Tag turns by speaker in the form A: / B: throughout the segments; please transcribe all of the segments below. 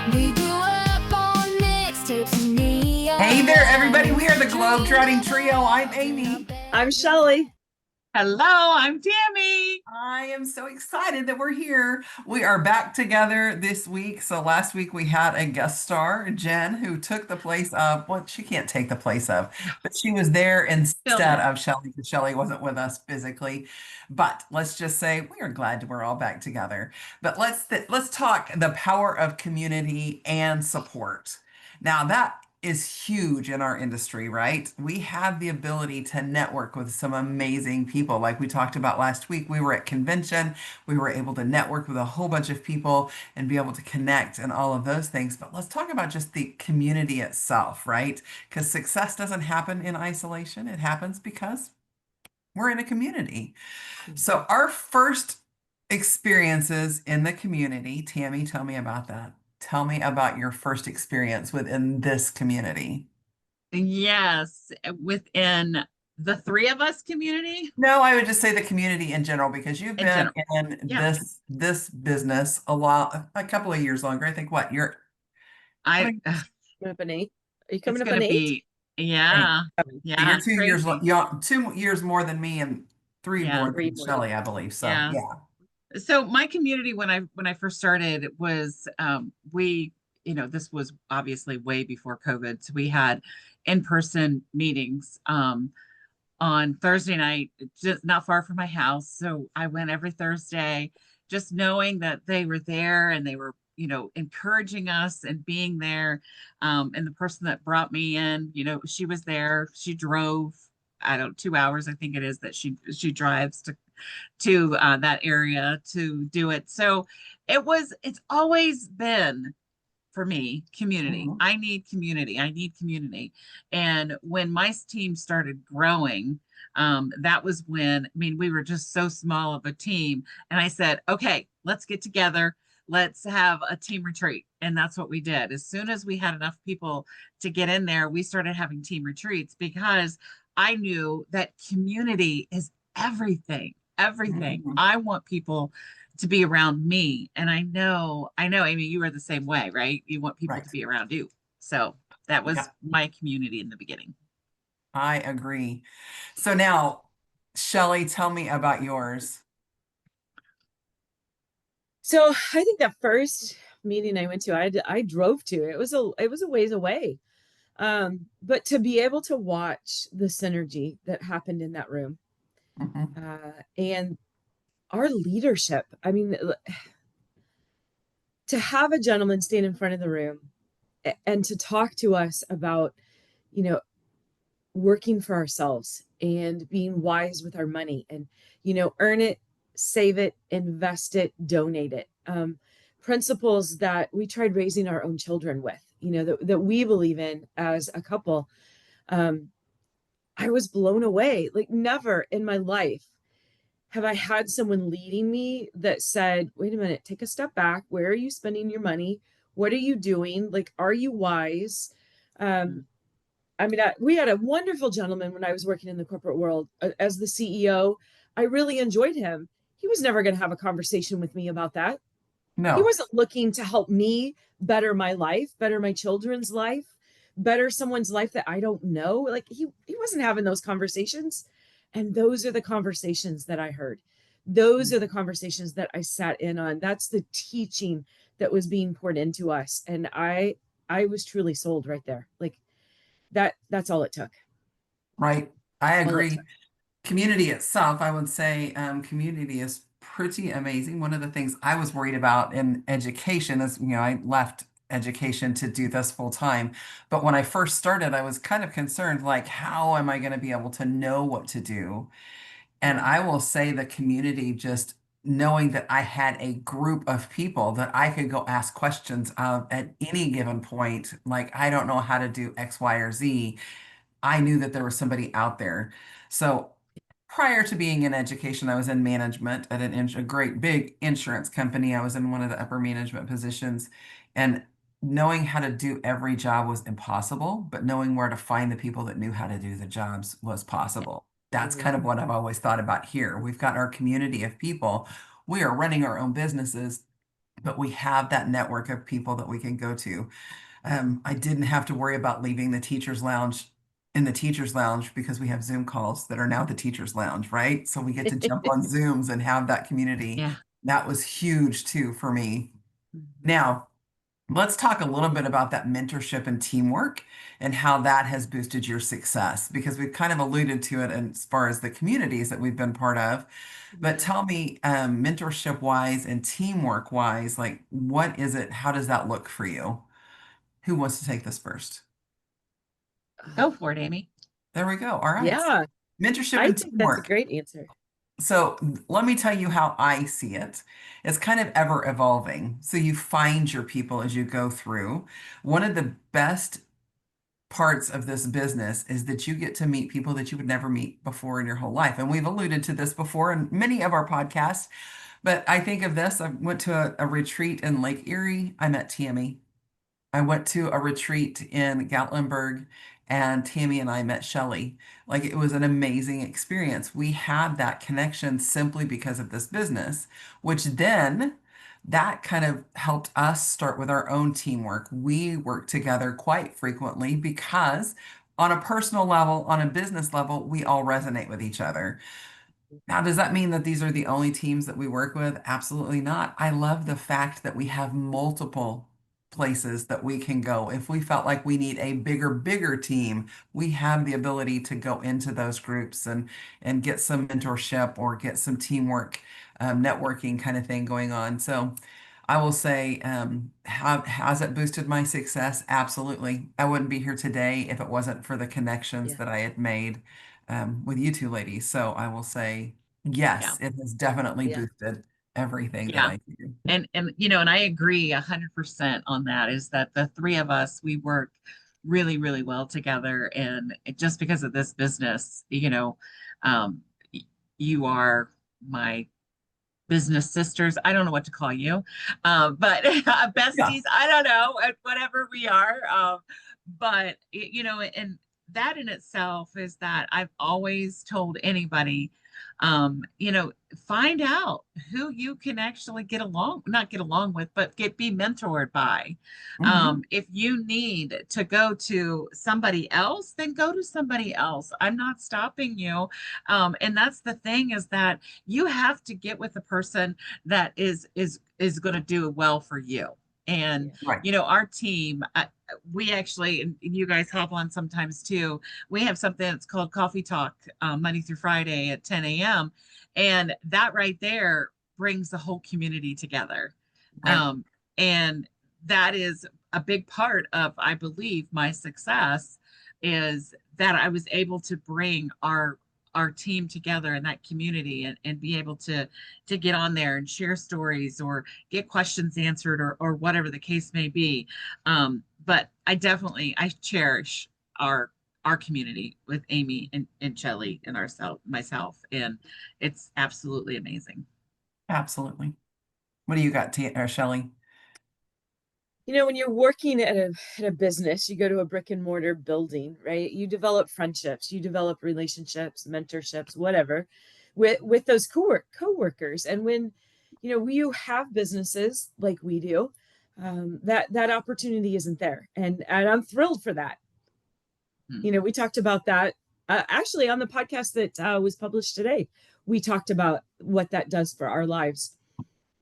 A: We grew up on mixtapes and neon.
B: Hey there, everybody. We are the GlobeTrotting Trio. I'm Amy.
C: I'm Shelly.
D: Hello, I'm Tammy.
B: I am so excited that we're here. We are back together this week. So last week we had a guest star, Jen, who took the place of, well, she can't take the place of, but she was there instead of Shelly because Shelly wasn't with us physically. But let's just say we are glad we're all back together. But let's talk the power of community and support. Now that is huge in our industry, right? We have the ability to network with some amazing people. Like we talked about last week, we were at convention, we were able to network with a whole bunch of people and be able to connect and all of those things. But let's talk about just the community itself, right? Because success doesn't happen in isolation. It happens because we're in a community. So our first experiences in the community, Tammy, tell me about that. Tell me about your first experience within this community.
D: Yes, within the three of us community.
B: No, I would just say the community in general because you've
D: In
B: been
D: general.
B: in
D: Yeah.
B: this business a couple of years longer. I think what you're
D: I
C: Coming up an 8. Are you
D: it's
C: coming up
D: gonna
C: an 8?
D: be yeah,
B: you're
D: it's
B: 2 years
D: crazy.
B: young, 2 years more than me and three
D: Yeah.
B: more
C: Three
B: than
C: more.
B: Shelley, I believe. So
D: Yeah.
B: yeah.
D: So my community when I first started was we this was obviously way before COVID. So we had in-person meetings on Thursday night, just not far from my house. So I went every Thursday, just knowing that they were there and they were, encouraging us and being there. And the person that brought me in, she was there. She drove, I don't, 2 hours, I think it is that she drives to that area to do it. So it's always been for me, community.
B: Mhm.
D: I need community. I need community. And when my team started growing, that was when, I mean, we were just so small of a team. And I said, okay, let's get together. Let's have a team retreat. And that's what we did. As soon as we had enough people to get in there, we started having team retreats because I knew that community is everything. Everything.
B: Mhm.
D: I want people to be around me. And I know, Amy, you are the same way, right? You want people
B: Right.
D: to be around you. So that was
B: Yeah,
D: my community in the beginning.
B: I agree. So now, Shelley, tell me about yours.
C: So I think that first meeting I went to, I drove to. It was a ways away. But to be able to watch the synergy that happened in that room,
B: Mhm.
C: and our leadership. I mean, to have a gentleman stand in front of the room and to talk to us about, you know, working for ourselves and being wise with our money and earn it, save it, invest it, donate it, principles that we tried raising our own children with, that we believe in as a couple. um I was blown away. Like, never in my life have I had someone leading me that said, wait a minute, take a step back. Where are you spending your money? What are you doing? Like, are you wise? um I mean, we had a wonderful gentleman when I was working in the corporate world as the CEO. I really enjoyed him. He was never going to have a conversation with me about that. He
B: No,
C: wasn't looking to help me better my life, better my children's life, better someone's life that I don't know. Like, he wasn't having those conversations. And those are the conversations that I heard. Those are the conversations that I sat in on. That's the teaching that was being poured into us. And I was truly sold right there. Like, that's all it took.
B: right. I
C: All it
B: agree.
C: took.
B: Community itself, I would say, community is pretty amazing. One of the things I was worried about in education is, I left education to do this full time. But when I first started, I was kind of concerned, like, how am I going to be able to know what to do? And I will say the community just knowing that I had a group of people that I could go ask questions of at any given point, like, I don't know how to do X, Y, or Z. I knew that there was somebody out there. So prior to being in education, I was in management at a great big insurance company. I was in one of the upper management positions, and knowing how to do every job was impossible, but knowing where to find the people that knew how to do the jobs was possible. That's kind of
C: Mhm.
B: what I've always thought about here. We've got our community of people. We are running our own businesses, but we have that network of people that we can go to. I didn't have to worry about leaving the teacher's lounge in the teacher's lounge because we have Zoom calls that are now the teacher's lounge, right? So we get to jump on Zooms and have that community.
D: Yeah.
B: That was huge too for me.
C: Mhm.
B: Now, let's talk a little bit about that mentorship and teamwork and how that has boosted your success because we've kind of alluded to it as far as the communities that we've been part of. But
C: Yeah.
B: tell me, mentorship wise and teamwork wise, like what is it? How does that look for you? Who wants to take this first?
D: Go for it, Amy.
B: There we go. All right.
C: Yeah,
B: Mentorship
C: I
B: and
C: think that's a
B: teamwork.
C: great answer.
B: So let me tell you how I see it. It's kind of ever evolving. So you find your people as you go through. One of the best parts of this business is that you get to meet people that you would never meet before in your whole life. And we've alluded to this before in many of our podcasts, but I think of this. I went to a retreat in Lake Erie. I met Tammy. I went to a retreat in Gatlinburg and Tammy and I met Shelly. Like it was an amazing experience. We had that connection simply because of this business, which then that kind of helped us start with our own teamwork. We work together quite frequently because on a personal level, on a business level, we all resonate with each other. Now, does that mean that these are the only teams that we work with? Absolutely not. I love the fact that we have multiple places that we can go. If we felt like we need a bigger team, we have the ability to go into those groups and get some mentorship or get some teamwork, networking kind of thing going on. So I will say, has it boosted my success? Absolutely. I wouldn't be here today if it wasn't for the connections
C: Yeah.
B: that I had made with you two ladies. So I will say,
D: Yeah.
B: yes, it has definitely
C: Yeah.
B: boosted everything that
D: Yeah.
B: I do.
D: And and I agree 100% on that, is that the three of us, we work really, really well together. And just because of this business, um, you are my business sisters. I don't know what to call you, but
B: Yeah.
D: besties. I don't know, whatever we are. But and that in itself is that I've always told anybody, find out who you can actually not get along with, but be mentored by.
B: Hmm.
D: If you need to go to somebody else, then go to somebody else. I'm not stopping you. And that's the thing, is that you have to get with the person that is going to do well for you. And
C: Yeah.
B: Right.
D: our team, we actually, and you guys hop on sometimes too, we have something that's called Coffee Talk, Monday through Friday at 10 a.m. And that right there brings the whole community together.
B: Right.
D: And that is a big part of, I believe, my success, is that I was able to bring our team together in that community, and be able to get on there and share stories or get questions answered, or whatever the case may be. But I cherish our community with Amy and Shelly and myself, and it's absolutely amazing.
B: Absolutely. What do you got, Shelley?
C: When you're working at a business, you go to a brick and mortar building, right? You develop friendships, you develop relationships, mentorships, whatever, with those coworkers. And when you have businesses like we do, that opportunity isn't there, and I'm thrilled for that.
D: Hmm.
C: We talked about that actually on the podcast that was published today. We talked about what that does for our lives.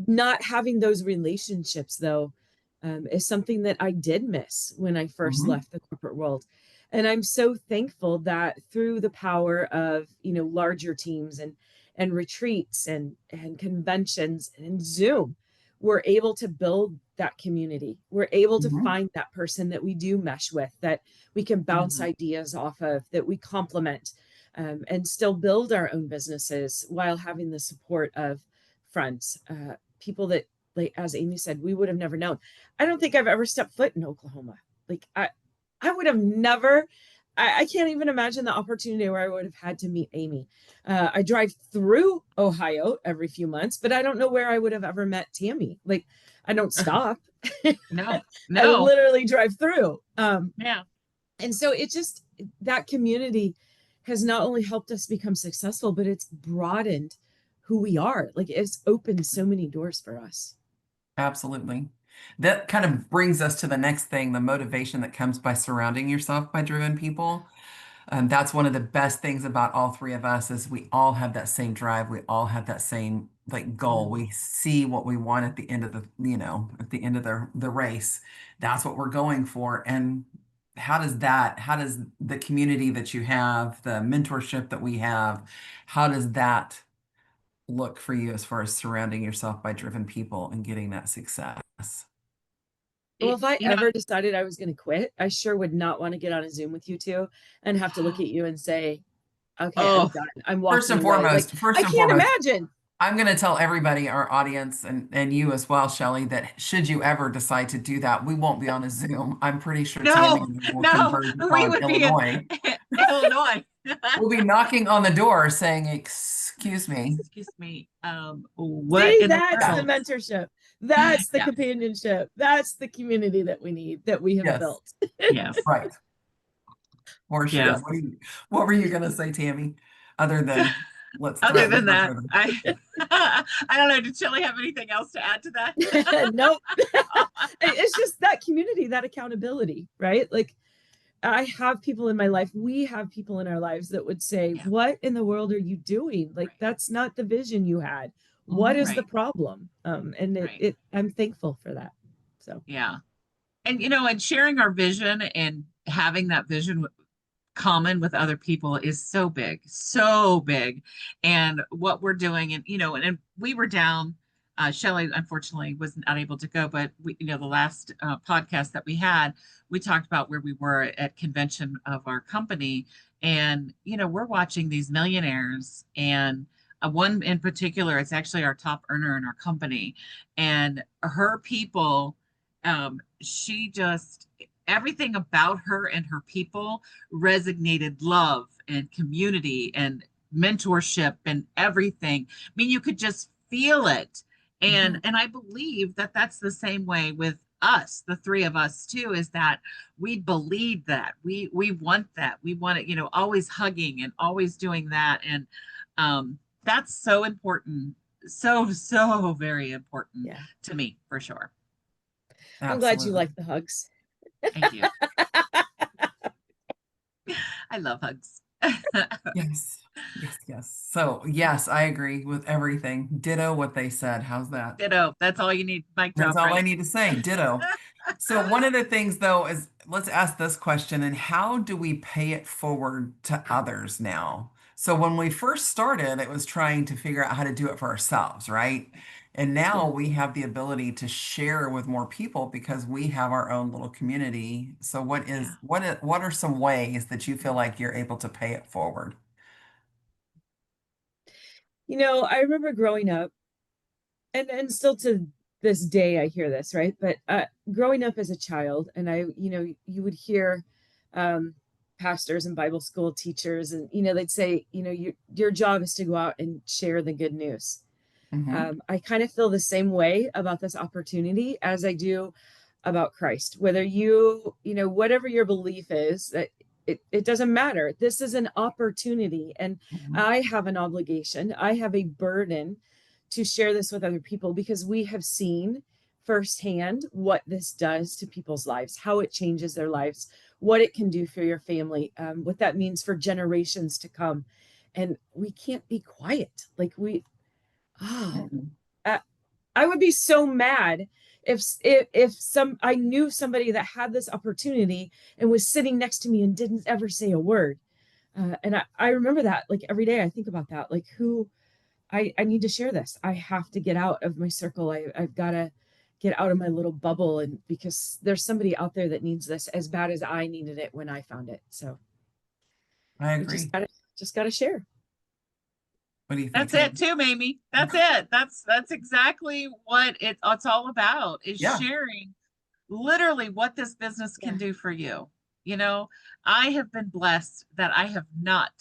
C: Not having those relationships, though, is something that I did miss when I first
B: Hmm.
C: left the corporate world. And I'm so thankful that through the power of, larger teams and retreats and conventions and Zoom, we're able to build that community. We're able to
B: Hmm.
C: find that person that we do mesh with, that we can bounce
D: Mhm.
C: ideas off of, that we complement, and still build our own businesses while having the support of friends, people that, like as Amy said, we would have never known. I don't think I've ever stepped foot in Oklahoma. Like I would have never. I can't even imagine the opportunity where I would have had to meet Amy. I drive through Ohio every few months, but I don't know where I would have ever met Tammy. Like I don't stop.
D: No,
C: I
D: no,
C: literally drive through.
D: yeah.
C: And so it just, that community has not only helped us become successful, but it's broadened who we are. Like it's opened so many doors for us.
B: Absolutely. That kind of brings us to the next thing, the motivation that comes by surrounding yourself by driven people. That's one of the best things about all three of us is we all have that same drive. We all have that same like goal.
C: Mm.
B: We see what we want at the end of at the end of the race. That's what we're going for. And how does the community that you have, the mentorship that we have, how does that look for you as far as surrounding yourself by driven people and getting that success?
C: Well,
D: It,
C: if I
D: you know,
C: ever decided I was going to quit, I sure would not want to get on a Zoom with you two and have to look at you and say, okay, I'm
D: oh,
C: done. I'm
B: First
C: walking
B: and
C: away. Like,
B: foremost, first
C: I
B: and
C: can't
B: foremost,
C: imagine.
B: I'm going to tell everybody, our audience, and you as well, Shelley, that should you ever decide to do that, we won't be on a Zoom. I'm pretty sure Tammy
D: no,
B: and I will
D: no,
B: converge
D: we
B: upon
D: would be in
B: Illinois.
D: Illinois.
B: We'll be knocking on the door saying, "Excuse me."
D: Excuse me. What
C: See,
D: in the
C: that's the
B: Yeah.
D: world?
C: mentorship. That's the
D: Yeah.
C: companionship. That's the community that we need, that we have
B: Yes.
C: built.
D: Yes.
B: Right. For sure.
D: Yes.
B: What were you going to say, Tammy? Other than let's
D: Other
B: threaten
D: than
B: her
D: that,
B: further.
D: I don't know. Did Shelley have anything else to add to that?
C: Nope. It's just that community, that accountability, right? Like, I have people in my life, we have people in our lives that would say,
D: Yeah.
C: what in the world are you doing? Like,
D: Right.
C: that's not the vision you had. What
B: Mhm.
C: is the
D: Right.
C: problem? And
D: Right.
C: I'm thankful for that. So,
D: Yeah. And and sharing our vision and having that vision common with other people is so big, so big. And what we're doing, and and we were down. Shelley unfortunately was not able to go, but the last podcast that we had, we talked about where we were at convention of our company, and we're watching these millionaires, and one in particular, it's actually our top earner in our company, and her people, she just everything about her and her people resonated love and community and mentorship and everything. I mean, you could just feel it. And
B: Mhm.
D: and I believe that that's the same way with us, the three of us too, is that we believe that. We want that. We want it, always hugging and always doing that. And that's so important. So, so very important
C: yeah,
D: to me for sure.
C: I'm glad you
B: Absolutely.
C: like the hugs.
D: Thank you. I love hugs.
B: Yes. Yes, yes. So, yes, I agree with everything. Ditto what they said. How's that?
D: Ditto. That's all you need. Mic
B: That's
D: drop,
B: all I
D: right?
B: need to say. Ditto. So, one of the things, though, is let's ask this question, and how do we pay it forward to others now? So, when we first started, it was trying to figure out how to do it for ourselves, right? And now
C: Yeah.
B: we have the ability to share with more people because we have our own little community. So,
D: Yeah.
B: what are some ways that you feel like you're able to pay it forward?
C: I remember growing up, and still to this day I hear this, right? But growing up as a child, and you would hear um pastors and Bible school teachers, and they'd say, your job is to go out and share the good news.
B: Hmm.
C: I kind of feel the same way about this opportunity as I do about Christ. Whether whatever your belief is, that it doesn't matter. This is an opportunity, and
B: Hmm.
C: I have an obligation. I have a burden to share this with other people because we have seen firsthand what this does to people's lives, how it changes their lives, what it can do for your family, what that means for generations to come. And we can't be quiet. Like oh,
B: Hmm.
C: I, I would be so mad if some I knew somebody that had this opportunity and was sitting next to me and didn't ever say a word. And I remember that, like, every day I think about that, like, who I need to share this. I have to get out of my circle. I've got to get out of my little bubble, and because there's somebody out there that needs this as bad as I needed it when I found it. So
B: I
C: we just
B: agree.
C: gotta share.
B: What do you think,
D: That's it
B: Tammy?
D: too, Mamie. That's it. That's exactly what it's all about, is
B: Yeah.
D: sharing literally what this business can
C: Yeah.
D: do for you. You know, I have been blessed that I have not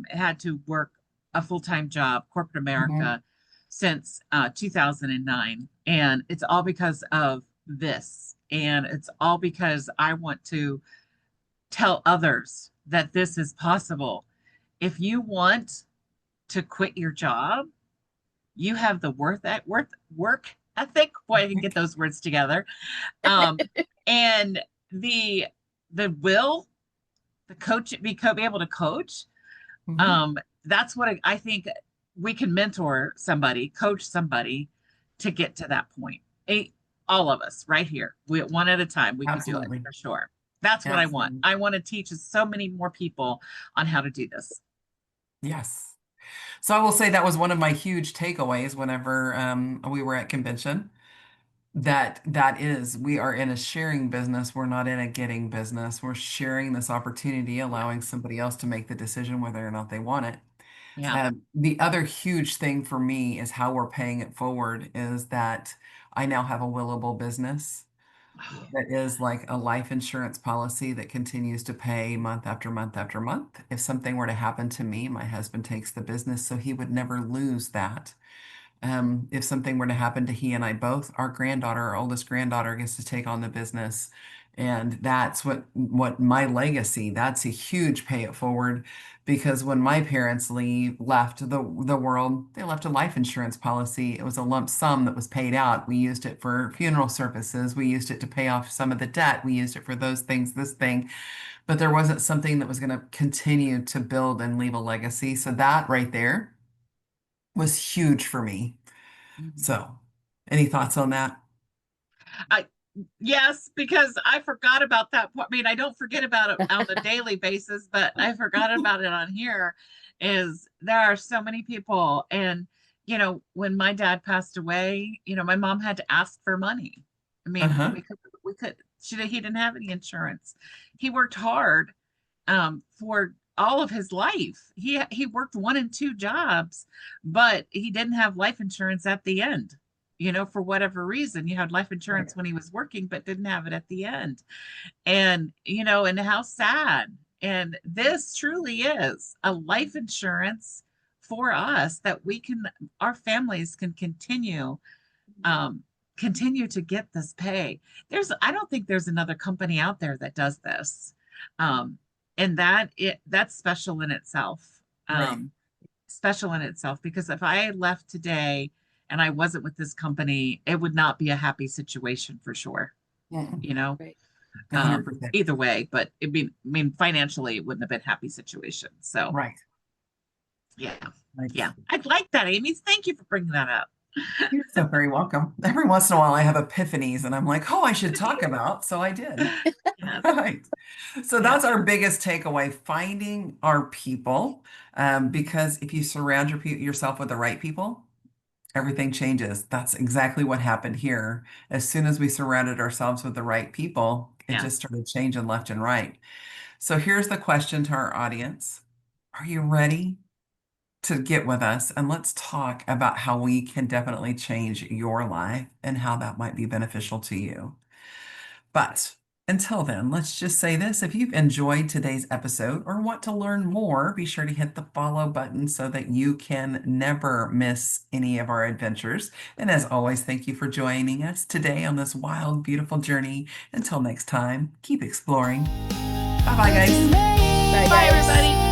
D: had to work a full-time job, corporate
B: Hmm.
D: America, since 2009. And it's all because of this. And it's all because I want to tell others that this is possible. If you want to quit your job, you have the work I think, boy, I can get those words together. And the will, the coach, be able to coach.
B: Mhm.
D: That's what I think we can mentor somebody, coach somebody to get to that point. All of us right here, one at a time, we could do it
B: Absolutely.
D: for sure. That's what I want.
B: Absolutely.
D: I want to teach so many more people on how to do this.
B: Yes. So I will say that was one of my huge takeaways whenever we were at convention. That is, we are in a sharing business. We're not in a getting business. We're sharing this opportunity, allowing somebody else to make the decision whether or not they want it.
D: Yeah.
B: The other huge thing for me is how we're paying it forward is that I now have a willable business that is like a life insurance policy that continues to pay month after month after month. If something were to happen to me, my husband takes the business, so he would never lose that. If something were to happen to he and I both, our granddaughter, our oldest granddaughter, gets to take on the business. And that's what my legacy, that's a huge pay it forward because when my parents left the world, they left a life insurance policy. It was a lump sum that was paid out. We used it for funeral services. We used it to pay off some of the debt. We used it for those things, this thing, but there wasn't something that was going to continue to build and leave a legacy. So that right there was huge for me.
D: Mhm.
B: So, any thoughts on that?
D: I Yes, because I forgot about that. I mean, I don't forget about it on a daily basis, but I forgot about it on here. Is there are so many people, and when my dad passed away, my mom had to ask for money. I mean,
B: Uh-huh.
D: we could he didn't have any insurance. He worked hard for all of his life. He worked 1 and 2 jobs, but he didn't have life insurance at the end. For whatever reason, you had life
B: Right.
D: insurance when he was working, but didn't have it at the end. And how sad. And this truly is a life insurance for us that our families can um, continue to get this pay. I don't think there's another company out there that does this. Um, and that's special in itself.
B: Right.
D: Special in itself because if I left today and I wasn't with this company, it would not be a happy situation for sure.
B: Mm,
D: You know,
C: Right.
B: 100%.
D: either way, but financially, it wouldn't have been a happy situation. So
B: Right.
D: yeah,
B: Right.
D: yeah, I'd like that, Amy. Thank you for bringing that up.
B: You're so very welcome. Every once in a while, I have epiphanies and I'm like, oh, I should talk about. So I did.
D: Yeah,
B: Right. So
D: yeah,
B: that's our biggest takeaway, finding our people. Because if you surround yourself with the right people, everything changes. That's exactly what happened here. As soon as we surrounded ourselves with the right people, it
D: yeah.
B: just started changing left and right. So here's the question to our audience. Are you ready to get with us? And let's talk about how we can definitely change your life and how that might be beneficial to you. But until then, let's just say this. If you've enjoyed today's episode or want to learn more, be sure to hit the follow button so that you can never miss any of our adventures. And as always, thank you for joining us today on this wild, beautiful journey. Until next time, keep exploring. Bye bye, guys.
C: Bye,
D: Bye,
C: guys.
D: everybody.